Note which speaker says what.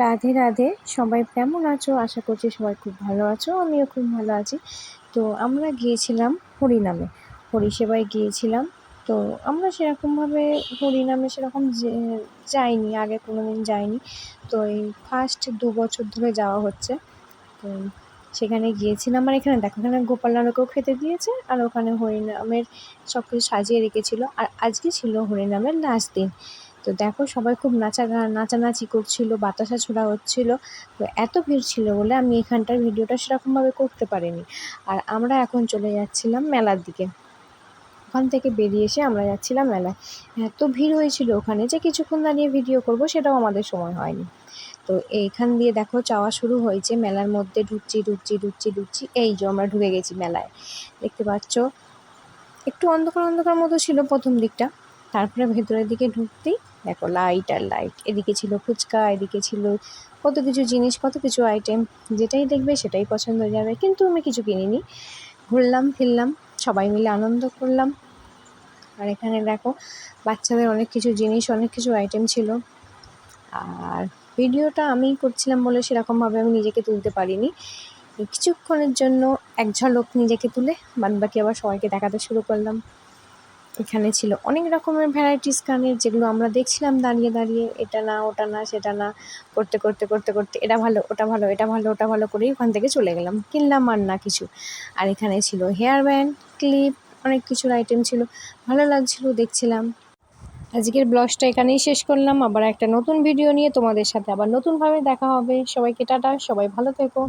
Speaker 1: রাধে রাধে, সবাই কেমন আছো? আশা করছি সবাই খুব ভালো আছো, আমিও খুব ভালো আছি। তো আমরা গিয়েছিলাম হরিনামে, হরিসেবায় গিয়েছিলাম। তো আমরা সেরকমভাবে হরিনামে সেরকম যাইনি, আগে কোনো দিন যাইনি। তো এই ফার্স্ট 2 বছর ধরে যাওয়া হচ্ছে। তো সেখানে গিয়েছিলাম, আর এখানে দেখো, এখানে গোপাল নাড়ুকেও খেতে দিয়েছে, আর ওখানে হরিনামের সব কিছু সাজিয়ে রেখেছিল। আর আজকে ছিল হরিনামের লাস্ট দিন। তো দেখো, সবাই খুব নাচানাচি করছিল, বাতাসা ছোড়া হচ্ছিল। তো এত ভিড় ছিল বলে আমি এখানটার ভিডিওটা সেরকমভাবে করতে পারিনি। আর আমরা এখন চলে যাচ্ছিলাম মেলার দিকে। ওখান থেকে বেরিয়ে এসে আমরা যাচ্ছিলাম মেলায়। এত ভিড় হয়েছিল ওখানে যে কিছুক্ষণ দাঁড়িয়ে ভিডিও করব সেটাও আমাদের সময় হয়নি। তো এইখান দিয়ে দেখো যাওয়া শুরু হয়েছে, মেলার মধ্যে ঢুকছি। এই যে আমরা ঢুকে গেছি মেলায়, দেখতে পাচ্ছ। একটু অন্ধকার অন্ধকার মতো ছিল প্রথম দিকটা, তারপরে ভেতরের দিকে ঢুকতেই দেখো লাইট আর লাইট। এদিকে ছিল ফুচকা, এদিকে ছিল কত কিছু জিনিস, কত কিছু আইটেম। যেটাই দেখবে সেটাই পছন্দ হয়ে যাবে, কিন্তু আমি কিছু কিনিনি। ঘুরলাম ফিরলাম, সবাই মিলে আনন্দ করলাম। আর এখানে দেখো বাচ্চাদের অনেক কিছু জিনিস, অনেক কিছু আইটেম ছিল। আর ভিডিওটা আমিই করছিলাম বলে সেরকমভাবে আমি নিজেকে তুলতে পারিনি। কিছুক্ষণের জন্য এক ঝলক নিজেকে তুলে বাদবাকি আবার সবাইকে দেখাতে শুরু করলাম। এখানে ছিল অনেক রকমের ভ্যারাইটিস গানের, যেগুলো আমরা দেখছিলাম দাঁড়িয়ে দাঁড়িয়ে, এটা না ওটা না সেটা না করতে করতে করতে করতে এটা ভালো ওটা ভালো এটা ভালো ওটা ভালো করেই ওখান থেকে চলে গেলাম, কিনলাম আর না কিছু। আর এখানে ছিল হেয়ার ব্যান্ড, ক্লিপ, অনেক কিছুর আইটেম ছিল, ভালো লাগছিল দেখছিলাম। আজকের ব্লগটা এখানেই শেষ করলাম, আবার একটা নতুন ভিডিও নিয়ে তোমাদের সাথে আবার নতুনভাবে দেখা হবে। সবাইকে টাটা, সবাই ভালো থেকো।